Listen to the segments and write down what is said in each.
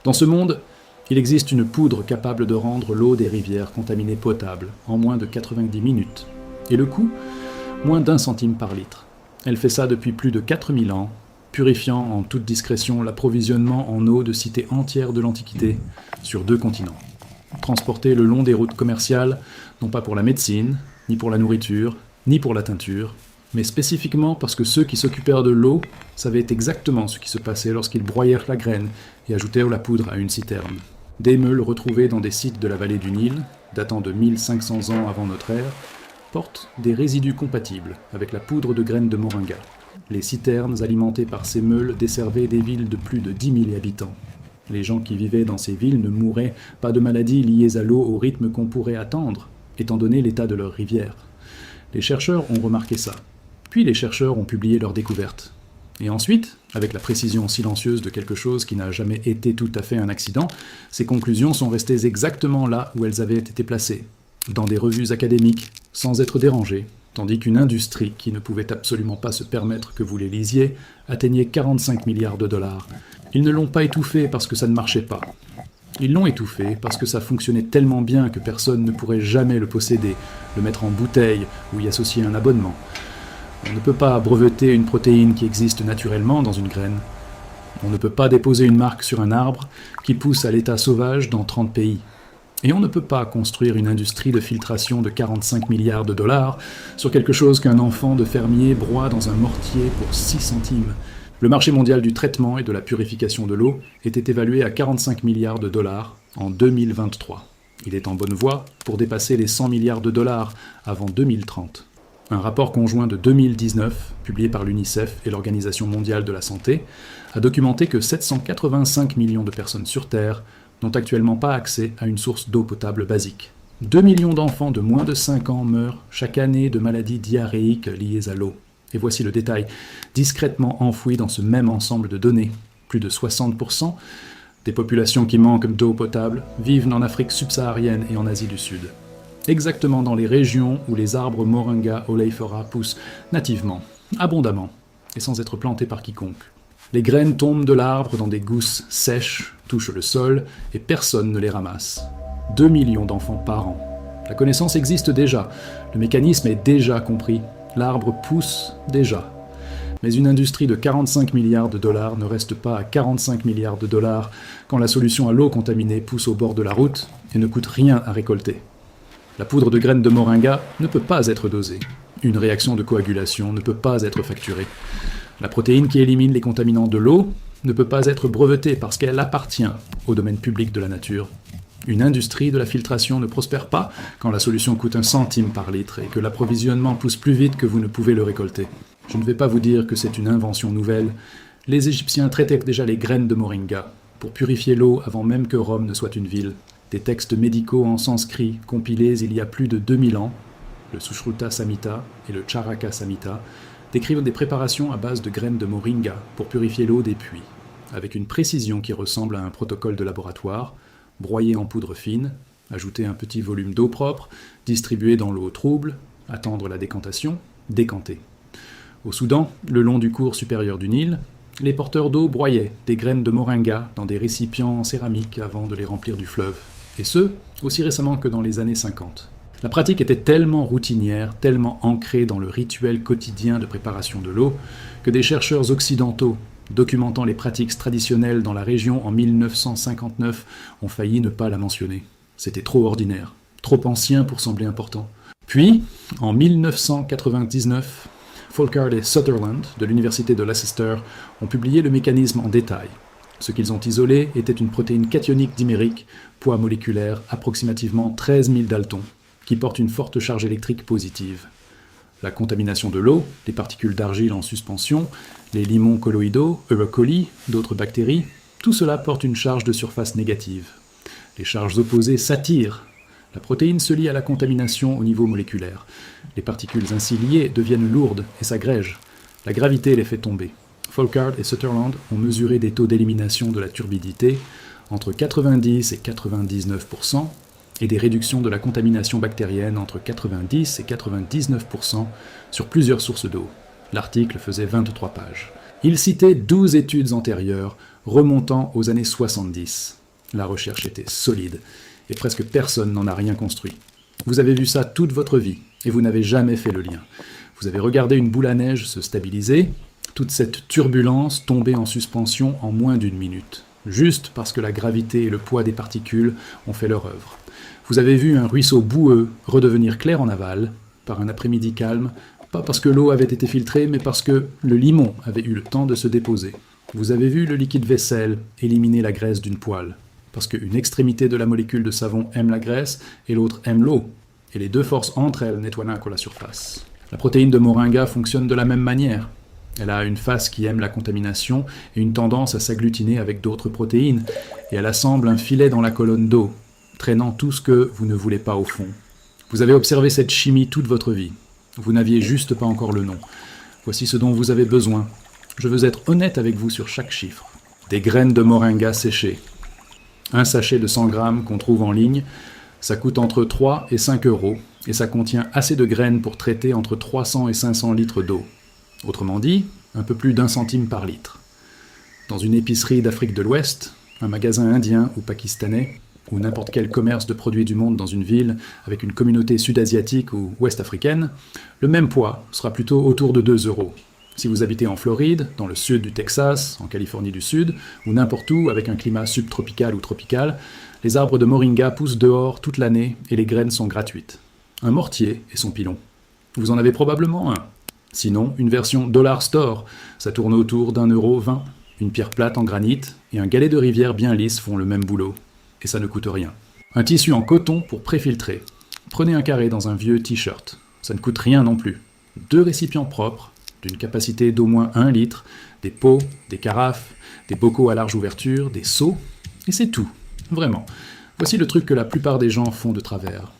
Dans ce monde, il existe une poudre capable de rendre l'eau des rivières contaminées potable en moins de 90 minutes. Et le coût ? Moins d'1 centime par litre. Elle fait ça depuis plus de 4000 ans, purifiant en toute discrétion l'approvisionnement en eau de cités entières de l'Antiquité sur 2 continents. Transportée le long des routes commerciales, non pas pour la médecine, ni pour la nourriture, ni pour la teinture, mais spécifiquement parce que ceux qui s'occupèrent de l'eau savaient exactement ce qui se passait lorsqu'ils broyèrent la graine et ajoutèrent la poudre à une citerne. Des meules retrouvées dans des sites de la vallée du Nil, datant de 1500 ans avant notre ère, portent des résidus compatibles avec la poudre de graines de moringa. Les citernes alimentées par ces meules desservaient des villes de plus de 10 000 habitants. Les gens qui vivaient dans ces villes ne mouraient pas de maladies liées à l'eau au rythme qu'on pourrait attendre, étant donné l'état de leurs rivières. Les chercheurs ont remarqué ça. Puis les chercheurs ont publié leurs découvertes. Et ensuite, avec la précision silencieuse de quelque chose qui n'a jamais été tout à fait un accident, ces conclusions sont restées exactement là où elles avaient été placées, dans des revues académiques, sans être dérangées, tandis qu'une industrie qui ne pouvait absolument pas se permettre que vous les lisiez atteignait 45 milliards de dollars. Ils ne l'ont pas étouffé parce que ça ne marchait pas. Ils l'ont étouffé parce que ça fonctionnait tellement bien que personne ne pourrait jamais le posséder, le mettre en bouteille ou y associer un abonnement. On ne peut pas breveter une protéine qui existe naturellement dans une graine. On ne peut pas déposer une marque sur un arbre qui pousse à l'état sauvage dans 30 pays. Et on ne peut pas construire une industrie de filtration de 45 milliards de dollars sur quelque chose qu'un enfant de fermier broie dans un mortier pour 6 centimes. Le marché mondial du traitement et de la purification de l'eau était évalué à 45 milliards de dollars en 2023. Il est en bonne voie pour dépasser les 100 milliards de dollars avant 2030. Un rapport conjoint de 2019, publié par l'UNICEF et l'Organisation mondiale de la santé, a documenté que 785 millions de personnes sur Terre n'ont actuellement pas accès à une source d'eau potable basique. 2 millions d'enfants de moins de 5 ans meurent chaque année de maladies diarrhéiques liées à l'eau. Et voici le détail, discrètement enfoui dans ce même ensemble de données. Plus de 60% des populations qui manquent d'eau potable vivent en Afrique subsaharienne et en Asie du Sud. Exactement dans les régions où les arbres Moringa oleifera poussent nativement, abondamment, et sans être plantés par quiconque. Les graines tombent de l'arbre dans des gousses sèches, touchent le sol, et personne ne les ramasse. 2 millions d'enfants par an. La connaissance existe déjà, le mécanisme est déjà compris, l'arbre pousse déjà. Mais une industrie de 45 milliards de dollars ne reste pas à 45 milliards de dollars quand la solution à l'eau contaminée pousse au bord de la route et ne coûte rien à récolter. La poudre de graines de moringa ne peut pas être dosée. Une réaction de coagulation ne peut pas être facturée. La protéine qui élimine les contaminants de l'eau ne peut pas être brevetée parce qu'elle appartient au domaine public de la nature. Une industrie de la filtration ne prospère pas quand la solution coûte 1 centime par litre et que l'approvisionnement pousse plus vite que vous ne pouvez le récolter. Je ne vais pas vous dire que c'est une invention nouvelle. Les Égyptiens traitaient déjà les graines de moringa pour purifier l'eau avant même que Rome ne soit une ville. Des textes médicaux en sanskrit compilés il y a plus de 2000 ans, le Sushruta Samhita et le Charaka Samhita, décrivent des préparations à base de graines de moringa pour purifier l'eau des puits, avec une précision qui ressemble à un protocole de laboratoire, broyer en poudre fine, ajouter un petit volume d'eau propre, distribuer dans l'eau trouble, attendre la décantation, décanter. Au Soudan, le long du cours supérieur du Nil, les porteurs d'eau broyaient des graines de moringa dans des récipients en céramique avant de les remplir du fleuve. Et ce, aussi récemment que dans les années 50. La pratique était tellement routinière, tellement ancrée dans le rituel quotidien de préparation de l'eau, que des chercheurs occidentaux, documentant les pratiques traditionnelles dans la région en 1959, ont failli ne pas la mentionner. C'était trop ordinaire, trop ancien pour sembler important. Puis, en 1999, Folkard et Sutherland, de l'université de Leicester, ont publié le mécanisme en détail. Ce qu'ils ont isolé était une protéine cationique dimérique, poids moléculaire approximativement 13 000 daltons, qui porte une forte charge électrique positive. La contamination de l'eau, les particules d'argile en suspension, les limons colloïdaux, Eurocoli, d'autres bactéries, tout cela porte une charge de surface négative. Les charges opposées s'attirent. La protéine se lie à la contamination au niveau moléculaire. Les particules ainsi liées deviennent lourdes et s'agrègent. La gravité les fait tomber. Folkard et Sutherland ont mesuré des taux d'élimination de la turbidité entre 90 et 99% et des réductions de la contamination bactérienne entre 90 et 99% sur plusieurs sources d'eau. L'article faisait 23 pages. Il citait 12 études antérieures remontant aux années 70. La recherche était solide et presque personne n'en a rien construit. Vous avez vu ça toute votre vie et vous n'avez jamais fait le lien. Vous avez regardé une boule à neige se stabiliser, toute cette turbulence tomber en suspension en moins d'une minute, juste parce que la gravité et le poids des particules ont fait leur œuvre. Vous avez vu un ruisseau boueux redevenir clair en aval, par un après-midi calme, pas parce que l'eau avait été filtrée, mais parce que le limon avait eu le temps de se déposer. Vous avez vu le liquide vaisselle éliminer la graisse d'une poêle, parce qu'une extrémité de la molécule de savon aime la graisse et l'autre aime l'eau, et les deux forces entre elles nettoient la surface. La protéine de moringa fonctionne de la même manière. Elle a une face qui aime la contamination et une tendance à s'agglutiner avec d'autres protéines, et elle assemble un filet dans la colonne d'eau, traînant tout ce que vous ne voulez pas au fond. Vous avez observé cette chimie toute votre vie. Vous n'aviez juste pas encore le nom. Voici ce dont vous avez besoin. Je veux être honnête avec vous sur chaque chiffre. Des graines de moringa séchées. Un sachet de 100 grammes qu'on trouve en ligne, ça coûte entre 3 et 5 euros, et ça contient assez de graines pour traiter entre 300 et 500 litres d'eau. Autrement dit, un peu plus d'1 centime par litre. Dans une épicerie d'Afrique de l'Ouest, un magasin indien ou pakistanais, ou n'importe quel commerce de produits du monde dans une ville avec une communauté sud-asiatique ou ouest-africaine, le même poids sera plutôt autour de 2 euros. Si vous habitez en Floride, dans le sud du Texas, en Californie du Sud, ou n'importe où avec un climat subtropical ou tropical, les arbres de moringa poussent dehors toute l'année et les graines sont gratuites. Un mortier et son pilon. Vous en avez probablement un. Sinon, une version Dollar Store, ça tourne autour d'1,20 €. Une pierre plate en granit et un galet de rivière bien lisse font le même boulot. Et ça ne coûte rien. Un tissu en coton pour préfiltrer. Prenez un carré dans un vieux t-shirt. Ça ne coûte rien non plus. 2 récipients propres, d'une capacité d'au moins 1 litre, des pots, des carafes, des bocaux à large ouverture, des seaux, et c'est tout. Vraiment. Voici le truc que la plupart des gens font de travers.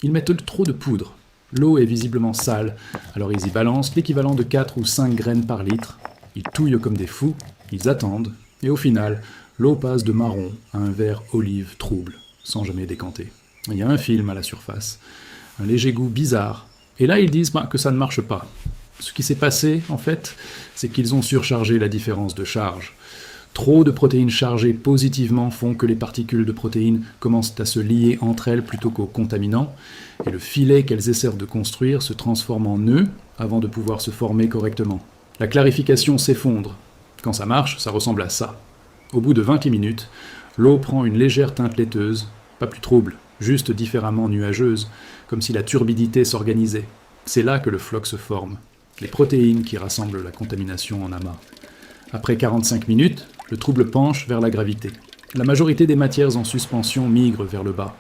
Ils mettent trop de poudre. L'eau est visiblement sale, alors ils y balancent l'équivalent de 4 ou 5 graines par litre. Ils touillent comme des fous, ils attendent, et au final, l'eau passe de marron à un vert olive trouble, sans jamais décanter. Il y a un film à la surface, un léger goût bizarre, et là ils disent que ça ne marche pas. Ce qui s'est passé, en fait, c'est qu'ils ont surchargé la différence de charge. Trop de protéines chargées positivement font que les particules de protéines commencent à se lier entre elles plutôt qu'aux contaminants, et le filet qu'elles essaient de construire se transforme en nœud avant de pouvoir se former correctement. La clarification s'effondre. Quand ça marche, ça ressemble à ça. Au bout de 20 minutes, l'eau prend une légère teinte laiteuse, pas plus trouble, juste différemment nuageuse, comme si la turbidité s'organisait. C'est là que le floc se forme, les protéines qui rassemblent la contamination en amas. Après 45 minutes, le trouble penche vers la gravité. La majorité des matières en suspension migrent vers le bas.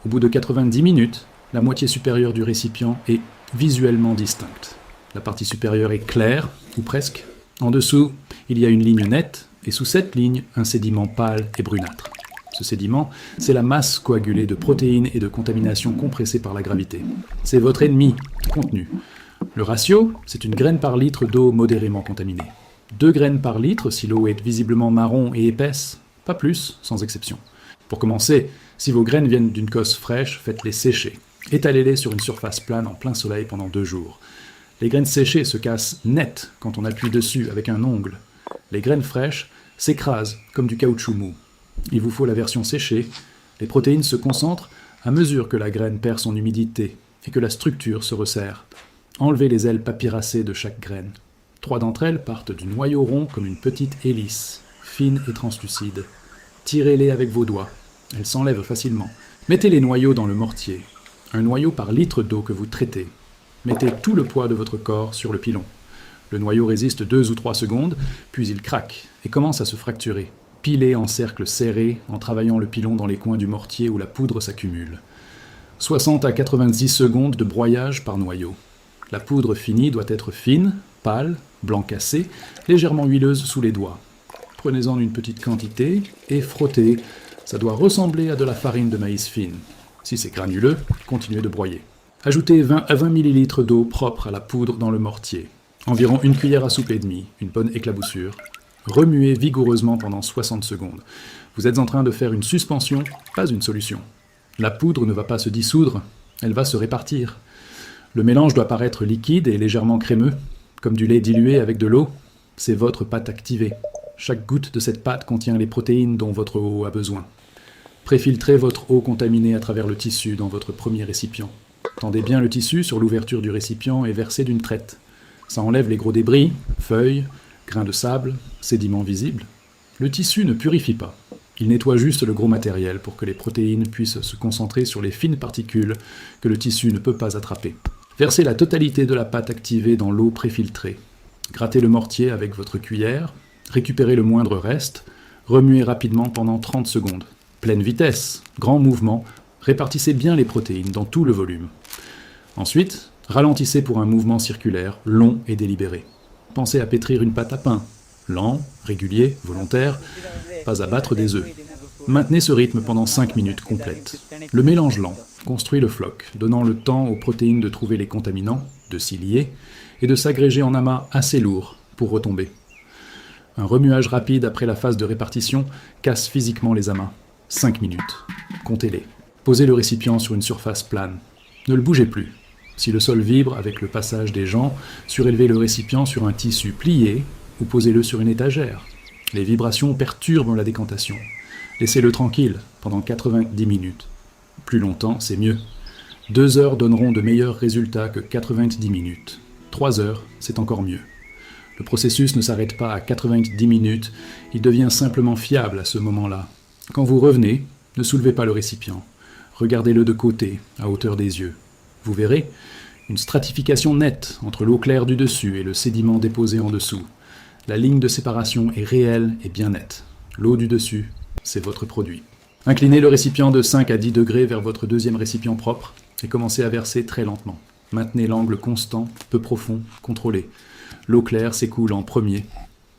Au bout de 90 minutes, la moitié supérieure du récipient est visuellement distincte. La partie supérieure est claire, ou presque. En dessous, il y a une ligne nette, et sous cette ligne, un sédiment pâle et brunâtre. Ce sédiment, c'est la masse coagulée de protéines et de contamination compressée par la gravité. C'est votre ennemi, contenu. Le ratio, c'est une graine par litre d'eau modérément contaminée. 2 graines par litre si l'eau est visiblement marron et épaisse, pas plus, sans exception. Pour commencer, si vos graines viennent d'une cosse fraîche, faites-les sécher. Étalez-les sur une surface plane en plein soleil pendant 2 jours. Les graines séchées se cassent net quand on appuie dessus avec un ongle. Les graines fraîches s'écrasent comme du caoutchouc mou. Il vous faut la version séchée. Les protéines se concentrent à mesure que la graine perd son humidité et que la structure se resserre. Enlevez les ailes papyracées de chaque graine. 3 d'entre elles partent du noyau rond comme une petite hélice, fine et translucide. Tirez-les avec vos doigts. Elles s'enlèvent facilement. Mettez les noyaux dans le mortier. Un noyau par litre d'eau que vous traitez. Mettez tout le poids de votre corps sur le pilon. Le noyau résiste 2 ou 3 secondes, puis il craque et commence à se fracturer. Pilez en cercle serré en travaillant le pilon dans les coins du mortier où la poudre s'accumule. 60 à 90 secondes de broyage par noyau. La poudre finie doit être fine, pâle, blanc cassé, légèrement huileuse sous les doigts. Prenez-en une petite quantité et frottez. Ça doit ressembler à de la farine de maïs fine. Si c'est granuleux, continuez de broyer. Ajoutez 20 à 20 ml d'eau propre à la poudre dans le mortier. Environ 1 cuillère à soupe et demie, une bonne éclaboussure. Remuez vigoureusement pendant 60 secondes. Vous êtes en train de faire une suspension, pas une solution. La poudre ne va pas se dissoudre, elle va se répartir. Le mélange doit paraître liquide et légèrement crémeux, comme du lait dilué avec de l'eau. c'est votre pâte activée. Chaque goutte de cette pâte contient les protéines dont votre eau a besoin. Préfiltrez votre eau contaminée à travers le tissu dans votre premier récipient. Tendez bien le tissu sur l'ouverture du récipient et versez d'une traite. Ça enlève les gros débris, feuilles, grains de sable, sédiments visibles. Le tissu ne purifie pas. Il nettoie juste le gros matériel pour que les protéines puissent se concentrer sur les fines particules que le tissu ne peut pas attraper. Versez la totalité de la pâte activée dans l'eau préfiltrée. Grattez le mortier avec votre cuillère, récupérez le moindre reste, remuez rapidement pendant 30 secondes. Pleine vitesse, grand mouvement, répartissez bien les protéines dans tout le volume. Ensuite, ralentissez pour un mouvement circulaire, long et délibéré. Pensez à pétrir une pâte à pain, lent, régulier, volontaire, pas à battre des œufs. Maintenez ce rythme pendant 5 minutes complètes. Le mélange lent construit le floc, donnant le temps aux protéines de trouver les contaminants, de s'y lier, et de s'agréger en amas assez lourds pour retomber. Un remuage rapide après la phase de répartition casse physiquement les amas. 5 minutes. Comptez-les. Posez le récipient sur une surface plane. Ne le bougez plus. Si le sol vibre avec le passage des gens, surélevez le récipient sur un tissu plié ou posez-le sur une étagère. Les vibrations perturbent la décantation. Laissez-le tranquille pendant 90 minutes. Plus longtemps, c'est mieux. 2 heures donneront de meilleurs résultats que 90 minutes. 3 heures, c'est encore mieux. Le processus ne s'arrête pas à 90 minutes, il devient simplement fiable à ce moment-là. Quand vous revenez, ne soulevez pas le récipient. Regardez-le de côté, à hauteur des yeux. Vous verrez une stratification nette entre l'eau claire du dessus et le sédiment déposé en dessous. La ligne de séparation est réelle et bien nette. L'eau du dessus, c'est votre produit. Inclinez le récipient de 5 à 10 degrés vers votre deuxième récipient propre et commencez à verser très lentement. Maintenez l'angle constant, peu profond, contrôlé. L'eau claire s'écoule en premier.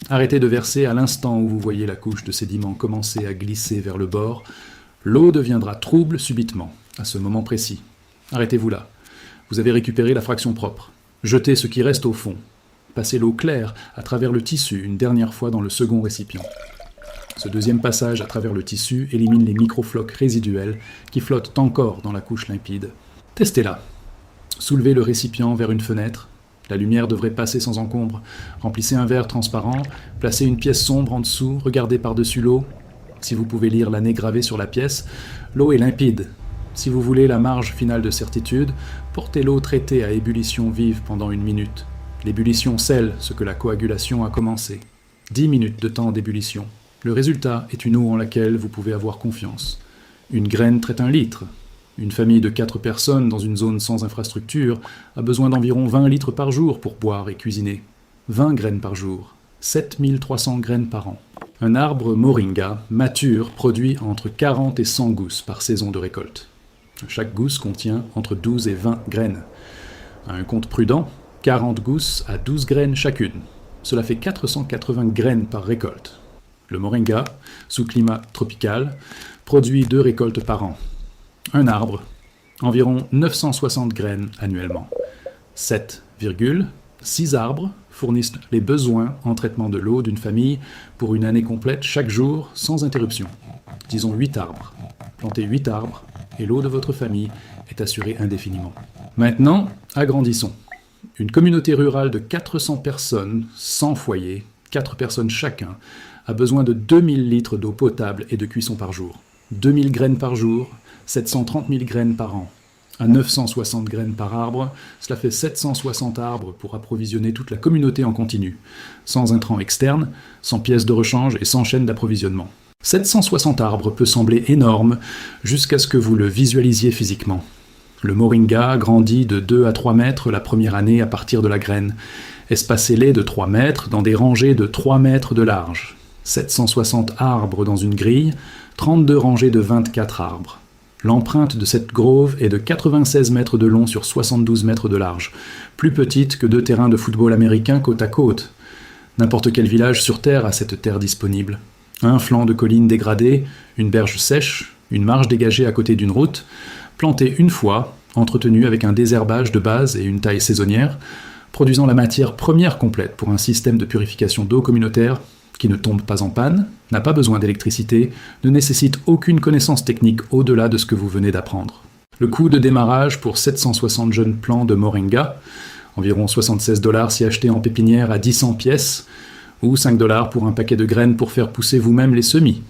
Arrêtez de verser à l'instant où vous voyez la couche de sédiment commencer à glisser vers le bord. L'eau deviendra trouble subitement, à ce moment précis. Arrêtez-vous là. Vous avez récupéré la fraction propre. Jetez ce qui reste au fond. Passez l'eau claire à travers le tissu une dernière fois dans le second récipient. Ce deuxième passage à travers le tissu élimine les microflocs résiduels qui flottent encore dans la couche limpide. Testez-la. Soulevez le récipient vers une fenêtre. La lumière devrait passer sans encombre. Remplissez un verre transparent, placez une pièce sombre en dessous, regardez par-dessus l'eau. Si vous pouvez lire l'année gravée sur la pièce, l'eau est limpide. Si vous voulez la marge finale de certitude, portez l'eau traitée à ébullition vive pendant 1 minute. L'ébullition scelle ce que la coagulation a commencé. 10 minutes de temps d'ébullition. Le résultat est une eau en laquelle vous pouvez avoir confiance. Une graine traite 1 litre. Une famille de 4 personnes dans une zone sans infrastructure a besoin d'environ 20 litres par jour pour boire et cuisiner. 20 graines par jour. 7300 graines par an. Un arbre moringa mature produit entre 40 et 100 gousses par saison de récolte. Chaque gousse contient entre 12 et 20 graines. À un compte prudent, 40 gousses à 12 graines chacune. Cela fait 480 graines par récolte. Le moringa, sous climat tropical, produit 2 récoltes par an. Un arbre, environ 960 graines annuellement. 7,6 arbres fournissent les besoins en traitement de l'eau d'une famille pour une année complète chaque jour sans interruption. Disons 8 arbres. Plantez 8 arbres et l'eau de votre famille est assurée indéfiniment. Maintenant, agrandissons. Une communauté rurale de 400 personnes, 100 foyers, 4 personnes chacun, a besoin de 2000 litres d'eau potable et de cuisson par jour. 2000 graines par jour, 730 000 graines par an. À 960 graines par arbre, cela fait 760 arbres pour approvisionner toute la communauté en continu, sans intrants externes, sans pièces de rechange et sans chaîne d'approvisionnement. 760 arbres peut sembler énorme jusqu'à ce que vous le visualisiez physiquement. Le moringa grandit de 2 à 3 mètres la première année à partir de la graine. Espacez-les de 3 mètres dans des rangées de 3 mètres de large. 760 arbres dans une grille, 32 rangées de 24 arbres. L'empreinte de cette grove est de 96 mètres de long sur 72 mètres de large, plus petite que 2 terrains de football américains côte à côte. N'importe quel village sur Terre a cette terre disponible. Un flanc de colline dégradé, une berge sèche, une marge dégagée à côté d'une route, plantée une fois, entretenue avec un désherbage de base et une taille saisonnière, produisant la matière première complète pour un système de purification d'eau communautaire qui ne tombe pas en panne, n'a pas besoin d'électricité, ne nécessite aucune connaissance technique au-delà de ce que vous venez d'apprendre. Le coût de démarrage pour 760 jeunes plants de moringa, environ $76 si acheté en pépinière à 10 pièces, ou 5 $ pour un paquet de graines pour faire pousser vous-même les semis.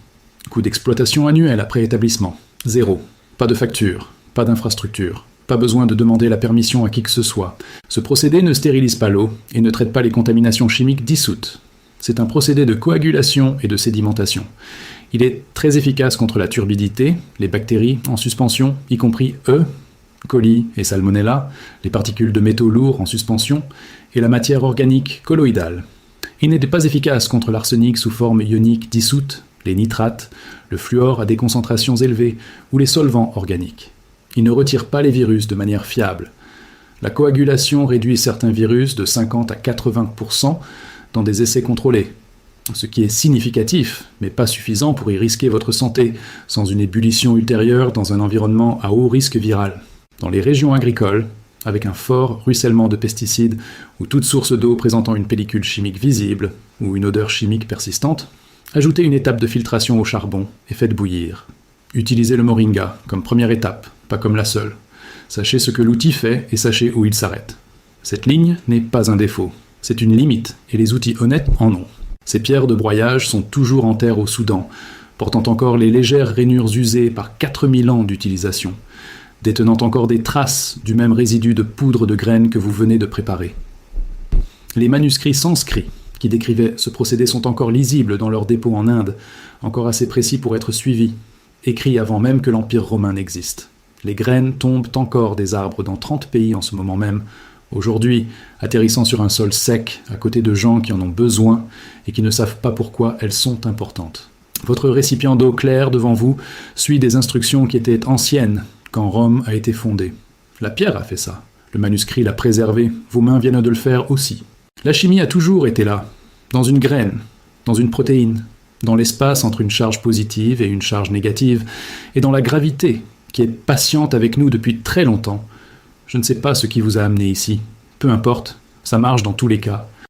Coût d'exploitation annuel après établissement, 0. Pas de facture, pas d'infrastructure, pas besoin de demander la permission à qui que ce soit. Ce procédé ne stérilise pas l'eau et ne traite pas les contaminations chimiques dissoutes. C'est un procédé de coagulation et de sédimentation. Il est très efficace contre la turbidité, les bactéries en suspension, y compris E, coli et salmonella, les particules de métaux lourds en suspension, et la matière organique colloïdale. Il n'était pas efficace contre l'arsenic sous forme ionique dissoute, les nitrates, le fluor à des concentrations élevées ou les solvants organiques. Il ne retire pas les virus de manière fiable. La coagulation réduit certains virus de 50 à 80% dans des essais contrôlés, ce qui est significatif, mais pas suffisant pour y risquer votre santé, sans une ébullition ultérieure dans un environnement à haut risque viral. Dans les régions agricoles, avec un fort ruissellement de pesticides ou toute source d'eau présentant une pellicule chimique visible ou une odeur chimique persistante, ajoutez une étape de filtration au charbon et faites bouillir. Utilisez le moringa comme première étape, pas comme la seule. Sachez ce que l'outil fait et sachez où il s'arrête. Cette ligne n'est pas un défaut, c'est une limite et les outils honnêtes en ont. Ces pierres de broyage sont toujours en terre au Soudan, portant encore les légères rainures usées par 4000 ans d'utilisation, détenant encore des traces du même résidu de poudre de graines que vous venez de préparer. Les manuscrits sanscrits qui décrivaient ce procédé sont encore lisibles dans leurs dépôts en Inde, encore assez précis pour être suivis, écrits avant même que l'Empire romain n'existe. Les graines tombent encore des arbres dans 30 pays en ce moment même, aujourd'hui atterrissant sur un sol sec à côté de gens qui en ont besoin et qui ne savent pas pourquoi elles sont importantes. Votre récipient d'eau claire devant vous suit des instructions qui étaient anciennes quand Rome a été fondée. La pierre a fait ça. Le manuscrit l'a préservé. Vos mains viennent de le faire aussi. La chimie a toujours été là, dans une graine, dans une protéine, dans l'espace entre une charge positive et une charge négative, et dans la gravité qui est patiente avec nous depuis très longtemps. Je ne sais pas ce qui vous a amené ici. Peu importe, ça marche dans tous les cas.